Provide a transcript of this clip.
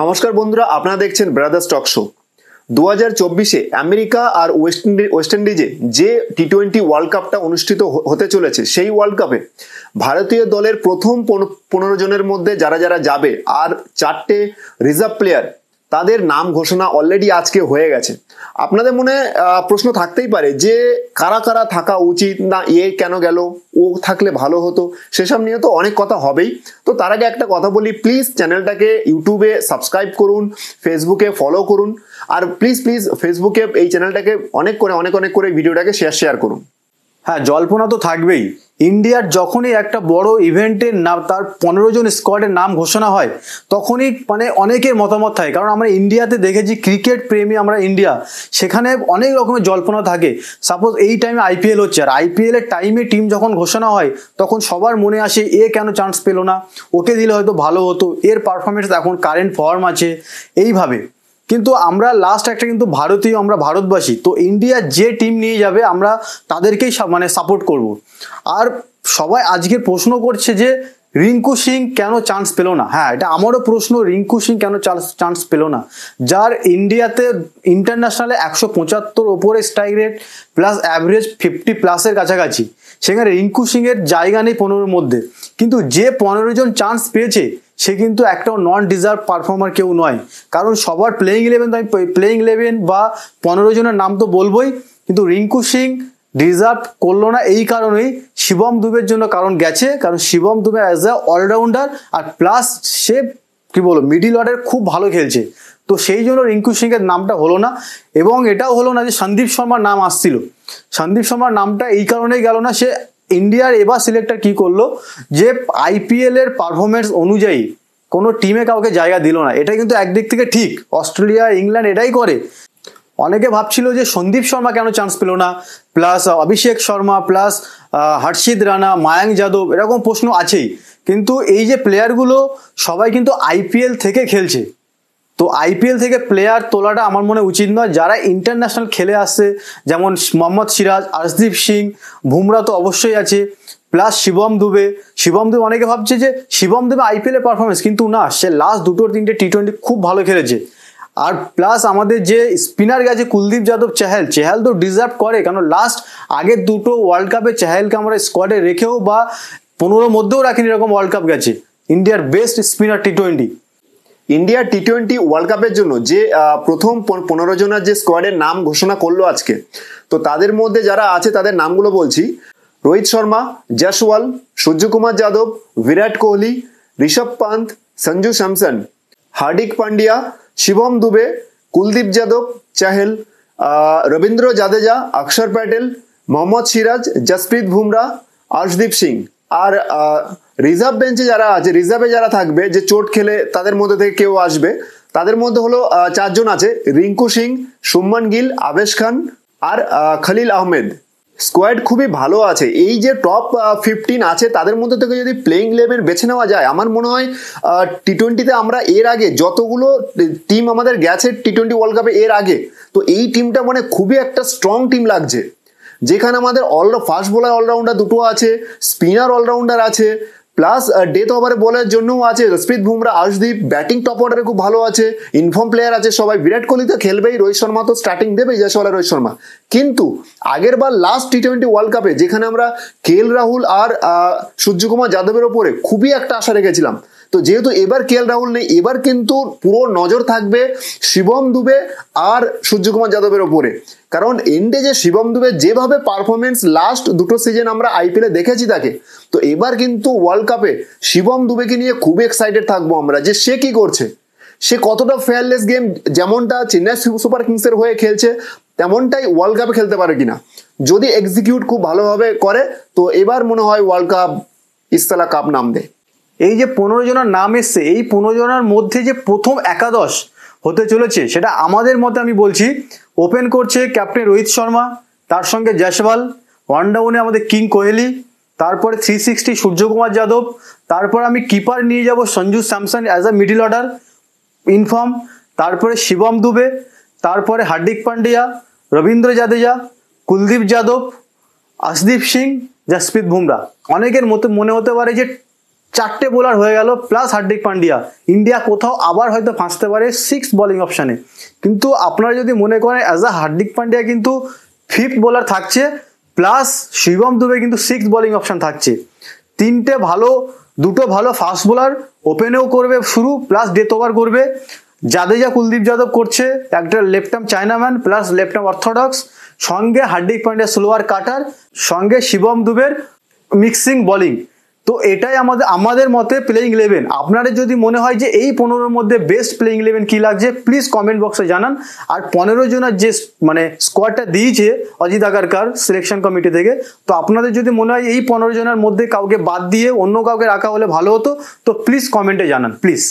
নমস্কার বন্ধুরা, আপনারা দেখছেন ব্রাদার্স টক শো। 2024-এ আমেরিকা আর ওয়েস্ট ইন্ডিজে যে টি-20 ওয়ার্ল্ড কাপটা অনুষ্ঠিত হতে চলেছে, সেই ওয়ার্ল্ড কাপে ভারতীয় দলের প্রথম 15 জনের মধ্যে যারা যারা যাবে আর 4টে রিজার্ভ প্লেয়ার, তাদের নাম ঘোষণা অলরেডি আজকে হয়ে গেছে। আপনাদের মনে প্রশ্ন থাকতেই পারে যে কারা কারা থাকা উচিত, না কেন গেল, ও থাকলে ভালো হতো, সেসব নিয়ে তো অনেক কথা হবেই। তো তার আগে একটা কথা বলি, প্লিজ চ্যানেলটাকে ইউটিউবে সাবস্ক্রাইব করুন, ফেসবুকে ফলো করুন, আর প্লিজ ফেসবুকে এই চ্যানেলটাকে অনেক করে ভিডিওটাকে শেয়ার করুন। হ্যাঁ, জল্পনা তো থাকবেই। ইন্ডিয়ার যখনই একটা বড় ইভেন্টের নাম, তার 15 জন স্কোয়াডের নাম ঘোষণা হয়, তখনই অনেকের মতামত থাকে। কারণ আমরা ইন্ডিয়াতে দেখেছি, ক্রিকেট প্রেমী আমরা ইন্ডিয়া, সেখানে অনেক রকমের জল্পনা থাকে। সাপোজ এই টাইমে আইপিএল হচ্ছে, আর আইপিএল এর টাইমে টিম যখন ঘোষণা হয়, তখন সবার মনে আসে কেন চান্স পেলো না, ওকে দিলে হয়তো ভালো হতো, এর পারফরমেন্স এখন কারেন্ট ফর্ম আছে, এইভাবে। কিন্তু আমরা লাস্ট একটা কিন্তু ভারতীয়, আমরা ভারতবাসী, তো ইন্ডিয়া যে টিম নিয়ে যাবে আমরা তাদেরকেই সাপোর্ট করব। আর সবাই আজকে প্রশ্ন করছে যে রিঙ্কু সিং কেন চান্স পেল না। হ্যাঁ, এটা আমারও প্রশ্ন, রিঙ্কু সিং কেন চান্স পেল না, যার ইন্ডিয়াতে ইন্টারন্যাশনালে 175 ওপরে স্ট্রাইক রেট প্লাস অ্যাভারেজ 50+ কাছাকাছি। সেখানে রিঙ্কু সিং এর জায়গা নেই 15-র মধ্যে। কিন্তু যে 15 জন চান্স পেয়েছে, সে কিন্তু একটাও নন ডিজার্ভ পারফর্মার কেউ নয়। কারণ সবার প্লেইং 11 বা 15 জনের নাম তো বলবোই, কিন্তু রিঙ্কু সিং ডিজার্ভ করলো না। এই কারণেই শিবম দুবের জন্য কারণ গেছে, কারণ Shivam Dube as a allrounder, আর প্লাস সে মিডিল অর্ডার খুব ভালো খেলছে। তো সেই জন্য রিঙ্কু সিং এর নামটা হলো না। এবং এটাও হলো না যে সন্দীপ শর্মার নাম আসছিল। সন্দীপ শর্মার নামটা এই কারণেই গেল না, সে ইন্ডিয়ার এবার সিলেক্টর কি করলো যে আইপিএল এর পারফরমেন্স অনুযায়ী কোনো টিমে কাউকে জায়গা দিল না। এটা কিন্তু একদিক থেকে ঠিক, অস্ট্রেলিয়া, ইংল্যান্ড এটাই করে। অনেকে ভাবছিল যে সন্দীপ শর্মা কেন চান্স পেল না, প্লাস অভিষেক শর্মা, প্লাস হর্ষিত রানা, মায়াঙ্ক যাদব, এরকম প্রশ্ন আছেই। কিন্তু এই যে প্লেয়ারগুলো সবাই কিন্তু আইপিএল থেকে খেলছে, তো আইপিএল থেকে প্লেয়ার তোলাটা আমার মনে উচিত নয়। যারা ইন্টারন্যাশনাল খেলে আসছে, যেমন মোহাম্মদ সিরাজ, আর্শদীপ সিং, বুমরা তো অবশ্যই আছে, প্লাস শিবম দুবে। অনেকে ভাবছে যে শিবম দুবে আইপিএল এর পারফরমেন্স, কিন্তু না, সে লাস্ট 2-3 টি-20 খুব ভালো খেলেছে। আর প্লাস আমাদের যে স্পিনার গেছে কুলদীপ যাদব, চেহাল তো ডিজার্ভ করে, কারণ লাস্ট আগের 2টো ওয়ার্ল্ড কাপে চেহালকে আমরা স্কোয়াডে রেখেও বা 15-র মধ্যেও রাখিনি, এরকম ওয়ার্ল্ড কাপ গেছে। ইন্ডিয়ার বেস্ট স্পিনার টি-20। ইন্ডিয়ার টি-20 ওয়ার্ল্ড কাপের জন্য যে প্রথম 15 জনের যে স্কোয়াডের নাম ঘোষণা করলো আজকে, তো তাদের মধ্যে যারা আছে তাদের নামগুলো বলছি: রোহিত শর্মা, জয়সওয়াল, সূর্যকুমার যাদব, বিরাট কোহলি, ঋষভ পান্ত, সঞ্জু স্যামসন, হার্দিক পান্ডিয়া, শিবম দুবে, কুলদীপ যাদব, চাহেল, রবীন্দ্র জাদেজা, অক্ষর প্যাটেল, মোহাম্মদ সিরাজ, জসপ্রীত বুমরা, আর্শদীপ সিং। আর রিজার্ভ বেঞ্চে যারা আছে, রিজার্ভে যারা থাকবে, যে চোট খেলে তাদের মধ্যে থেকে কেউ আসবে, তাদের মধ্যে হলো 4 জন আছে: রিঙ্কু সিং, শুভমান গিল, আবেশ খান আর খলিল আহমেদ। স্কোয়াড খুবই ভালো আছে। এই যে টপ 15 আছে, তাদের মধ্যে থেকে যদি প্লেইং 11 বেছে নেওয়া যায়, আমার মনে হয় টি-20তে আমরা এর আগে যতগুলো টিম আমাদের গেছে টি-20 ওয়ার্ল্ড কাপে এর আগে, তো এই টিমটা খুবই একটা স্ট্রং টিম লাগছে। যেখানে আমাদের ফাস্ট বোলার অলরাউন্ডার 2টো আছে, স্পিনার অলরাউন্ডার আছে, প্লাস ডেথ ওভারে বলের জন্যও আছে জসপ্রীত বুমরা, আর্শদীপ। ব্যাটিং টপ অর্ডারে খুব ভালো আছে, ইনফর্ম প্লেয়ার আছে সবাই। বিরাট কোহলি তো খেলবেই, রোহিত শর্মা তো স্টার্টিং দেবেই, জয়সওয়াল আর রোহিত শর্মা। কিন্তু আগের বার লাস্ট টি-20 ওয়ার্ল্ড কাপে যেখানে আমরা কেএল রাহুল আর সূর্যকুমার যাদবের ওপরে খুবই একটা আশা রেখেছিলাম, তো যেহেতু এবার কেএল রাহুল নেই, এবার কিন্তু পুরো নজর থাকবে শিবম দুবে আর সূর্যকুমার যাদবের ওপরে। কারণ এন্ডে যে শিবম দুবে যেভাবে পারফরমেন্স লাস্ট 2টো সিজন আমরা আইপিএলে দেখেছি তাকে, তো এবার কিন্তু ওয়ার্ল্ড কাপে শিবম দুবেকে নিয়ে খুবই এক্সাইটেড থাকবো আমরা, যে সে কি করছে, সে কতটা ফেয়ারলেস গেম, যেমনটা চেন্নাই সুপার কিংসের হয়ে খেলছে তেমনটাই ওয়ার্ল্ড কাপে খেলতে পারে কিনা। যদি এক্সিকিউট খুব ভালোভাবে করে, তো এবার মনে হয় ওয়ার্ল্ড কাপ ইস্তালা কাপ নাম দেয়। এই যে 15 জনের নাম এসছে, এই 15 জনের মধ্যে যে প্রথম একাদশ হতে চলেছে, সেটা আমাদের মতে আমি বলছি, ওপেন করছে ক্যাপ্টেন রোহিত শর্মা, তার সঙ্গে জয়সওয়াল, ওয়ান ডাউনে আমাদের কিং কোহলি, তারপরে 360 সূর্যকুমার যাদব, তারপর আমি কিপার নিয়ে যাব Sanju Samson as a middle order inform, তারপরে শিবম দুবে, তারপরে হার্দিক পান্ডিয়া, রবীন্দ্র জাদেজা, কুলদীপ যাদব, আর্শদীপ সিং, জসপ্রীত বুমরা। অনেকের মনে হতে পারে যে 4টে বোলার হয়ে গেল প্লাস হার্দিক পান্ডিয়া, ইন্ডিয়া কোথাও আবার হয়তো ফাঁসতে পারে 6 বোলিং অপশানে। কিন্তু আপনারা যদি মনে করেন অ্যাজ আ হার্দিক পান্ডিয়া কিন্তু 5th বোলার থাকছে, প্লাস শিবম দুবে কিন্তু 6th বোলিং অপশান থাকছে। 3টে ভালো, 2টো ভালো ফাস্ট বোলার ওপেনেও করবে শুরু, প্লাস ডেথ ওভার করবে। জাদেজা কুলদীপ যাদব করছে, একটা left arm Chinaman plus left arm orthodox, সঙ্গে হার্দিক পান্ডিয়া স্লোয়ার কাটার, সঙ্গে শিবম দুবের মিক্সিং বোলিং। তো এটাই আমাদের মতে প্লেইং 11। আপনাদের যদি মনে হয় যে এই 15-র মধ্যে বেস্ট প্লেইং 11 কি লাগছে, প্লিজ কমেন্ট বক্সে জানান। আর 15 জনের যে মানে স্কোয়াডটা দিয়েছে অজিত আগারকার সিলেকশন কমিটি থেকে, তো আপনাদের যদি মনে হয় এই 15 জনের মধ্যে কাউকে বাদ দিয়ে অন্য কাউকে রাখা হলে ভালো হতো, তো প্লিজ কমেন্টে জানান প্লিজ।